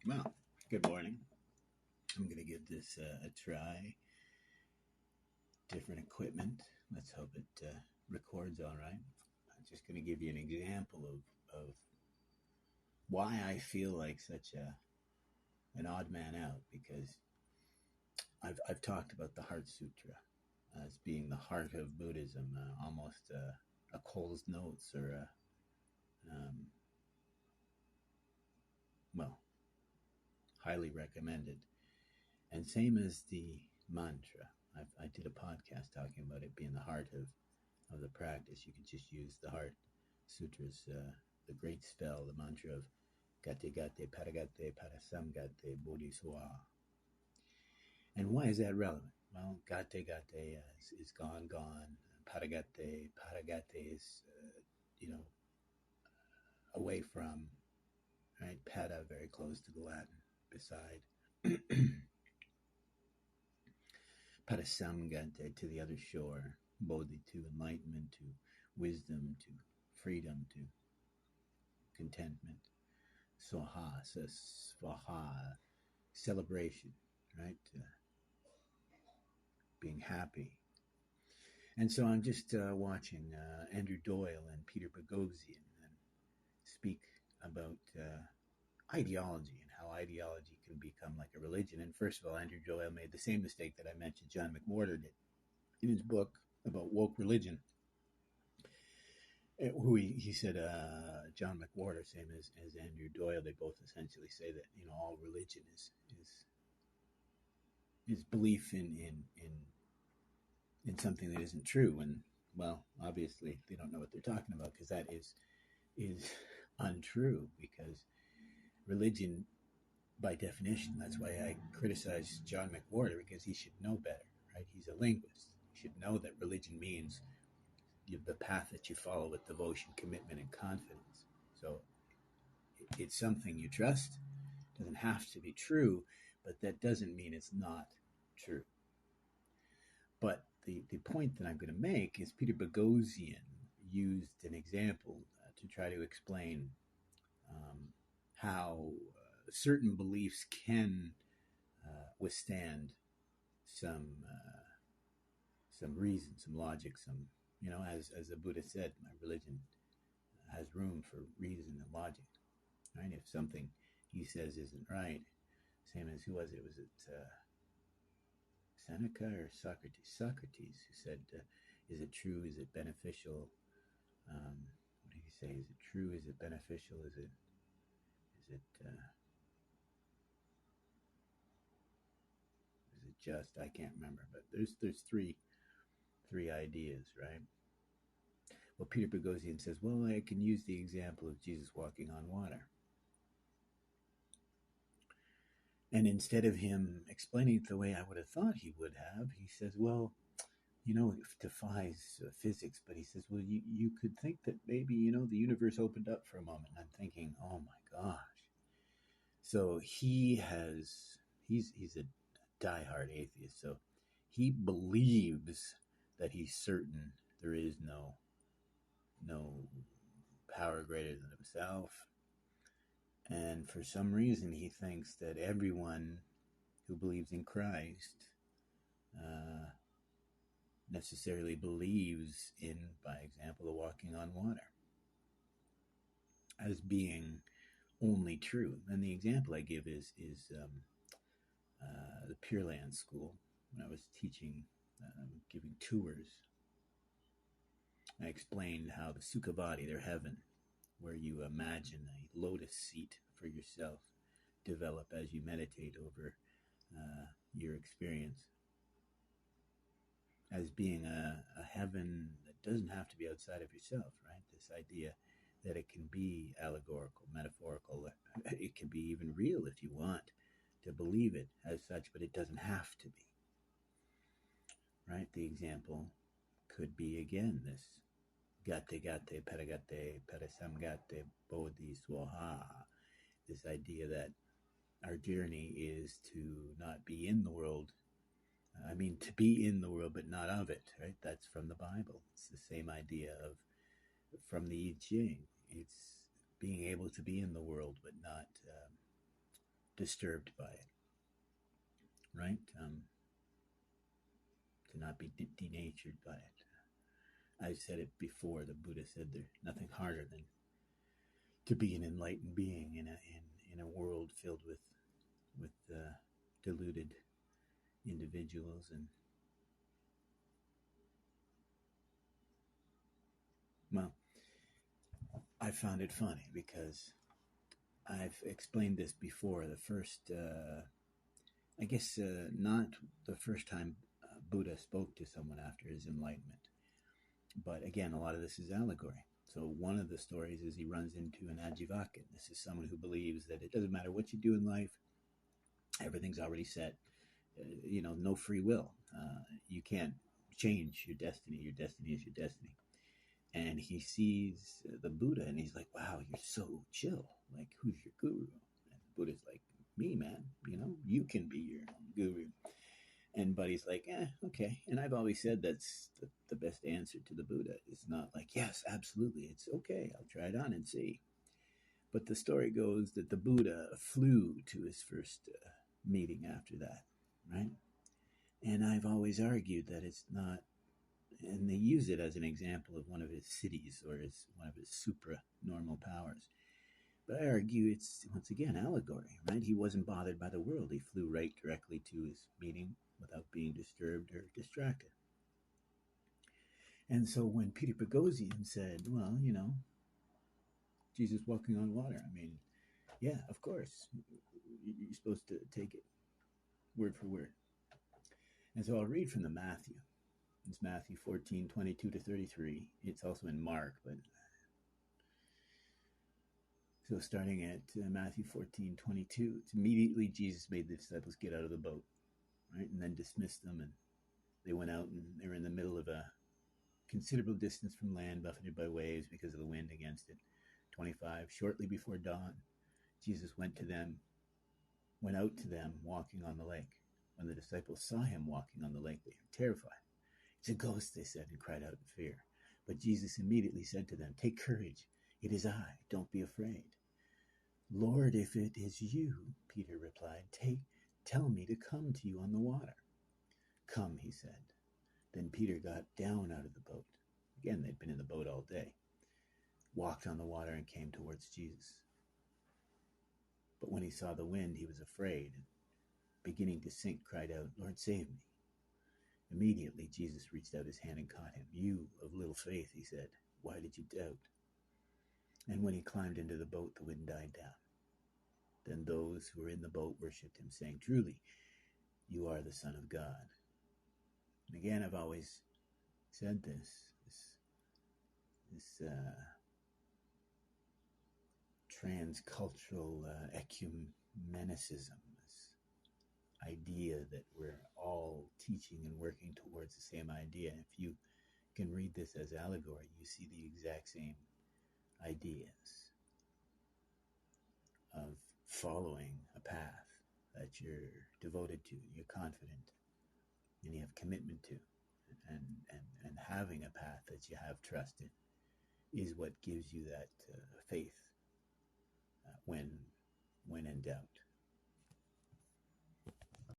Well, good morning. I'm going to give this a try. Different equipment. Let's hope it records all right. I'm just going to give you an example of why I feel like such an odd man out because I've talked about the Heart Sutra as being the heart of Buddhism, almost a Cole's Notes or um, well, highly recommended. And same as the mantra. I did a podcast talking about it being the heart of the practice. You can just use the Heart Sutras, the great spell, the mantra of Gate Gate Paragate Parasamgate Bodhiswa. And why is that relevant? Well, Gate Gate is gone, gone. Paragate is, away from, right? Pada, very close to the Latin, beside. Parasamgate, to the other shore. Bodhi, to enlightenment, to wisdom, to freedom, to contentment. Swaha, swaha, celebration, right? Being happy. And so I'm just watching Andrew Doyle and Peter Boghossian speak about ideology and how ideology can become like a religion. And first of all, Andrew Doyle made the same mistake that I mentioned John McWhorter did in his book about woke religion. Who he said, John McWhorter, same as Andrew Doyle, they both essentially say that all religion is belief in something that isn't true. And well, obviously they don't know what they're talking about because that is untrue. Because religion, by definition, that's why I criticize John McWhorter, because he should know better, right? He's a linguist. He should know that religion means the path that you follow with devotion, commitment, and confidence. So it's something you trust. It doesn't have to be true, but that doesn't mean it's not true. But the point that I'm going to make is Peter Boghossian used an example to try to explain how certain beliefs can withstand some reason, some logic, some as the Buddha said, my religion has room for reason and logic. Right? If something he says isn't right, same as who was it? Was it Seneca or Socrates? Socrates, who said, "Is it true? Is it beneficial?" What did he say? Is it true? Is it beneficial? Is it just? I can't remember, but there's three ideas, right? Well, Peter Boghossian says, well, I can use the example of Jesus walking on water. And instead of him explaining it the way I would have thought he would have, he says, well, it defies physics. But he says, well, you could think that maybe, the universe opened up for a moment. And I'm thinking, oh my gosh. So he's a diehard atheist. So he believes that he's certain there is no power greater than himself. And for some reason, he thinks that everyone who believes in Christ necessarily believes in, by example, the walking on water as being only true. And the example I give is the Pure Land School. When I was teaching, giving tours, I explained how the Sukhavati, their heaven, where you imagine a lotus seat for yourself, develop as you meditate over your experience, as being a heaven that doesn't have to be outside of yourself, right? This idea that it can be allegorical, metaphorical, it can be even real if you want to believe it as such, but it doesn't have to be, right? The example could be, again, this Gate Gate Paragate Parasamgate Bodhi Swaha, this idea that our journey is to not be in the world. To be in the world, but not of it, right? That's from the Bible. It's the same idea of from the I Ching. It's being able to be in the world, but not disturbed by it, right? To not be denatured by it. I've said it before. The Buddha said there's nothing harder than to be an enlightened being in a world filled with deluded individuals. And well, I found it funny because I've explained this before. The first, I guess, not the first time Buddha spoke to someone after his enlightenment. But again, a lot of this is allegory. So one of the stories is he runs into an Ajivakan. This is someone who believes that it doesn't matter what you do in life, everything's already set. No free will. You can't change your destiny. Your destiny is your destiny. And he sees the Buddha and he's like, wow, you're so chill. Like, who's your guru? And the Buddha's like, me, man. You can be your guru. And Buddy's like, okay. And I've always said that's the best answer to the Buddha. It's not like, yes, absolutely. It's okay. I'll try it on and see. But the story goes that the Buddha flew to his first meeting after that, right? And I've always argued that it's not, and they use it as an example of one of his cities or one of his supra-normal powers. But I argue it's, once again, allegory, right? He wasn't bothered by the world. He flew right directly to his meeting without being disturbed or distracted. And so when Peter Boghossian said, well, Jesus walking on water, I mean, yeah, of course, you're supposed to take it word for word. And so I'll read from the Matthew. It's Matthew 14, 22 to 33. It's also in Mark, but... So starting at Matthew 14, 22, it's immediately Jesus made the disciples get out of the boat, right? And then dismissed them. And they went out and they were in the middle of a considerable distance from land, buffeted by waves because of the wind against it. 25, shortly before dawn, Jesus went out to them walking on the lake. When the disciples saw him walking on the lake, they were terrified. It's a ghost, they said, and cried out in fear. But Jesus immediately said to them, take courage. It is I. Don't be afraid. Lord, if it is you, Peter replied, tell me to come to you on the water. Come, he said. Then Peter got down out of the boat. Again, they'd been in the boat all day. Walked on the water and came towards Jesus. But when he saw the wind, he was afraid, and beginning to sink, cried out, Lord, save me. Immediately, Jesus reached out his hand and caught him. You of little faith, he said, why did you doubt? And when he climbed into the boat, the wind died down. Then those who were in the boat worshipped him, saying, truly, you are the Son of God. And again, I've always said this transcultural ecumenicism, this idea that we're all teaching and working towards the same idea. If you can read this as allegory, you see the exact same ideas of following a path that you're devoted to, you're confident, and you have commitment to, and having a path that you have trust in is what gives you that faith when in doubt.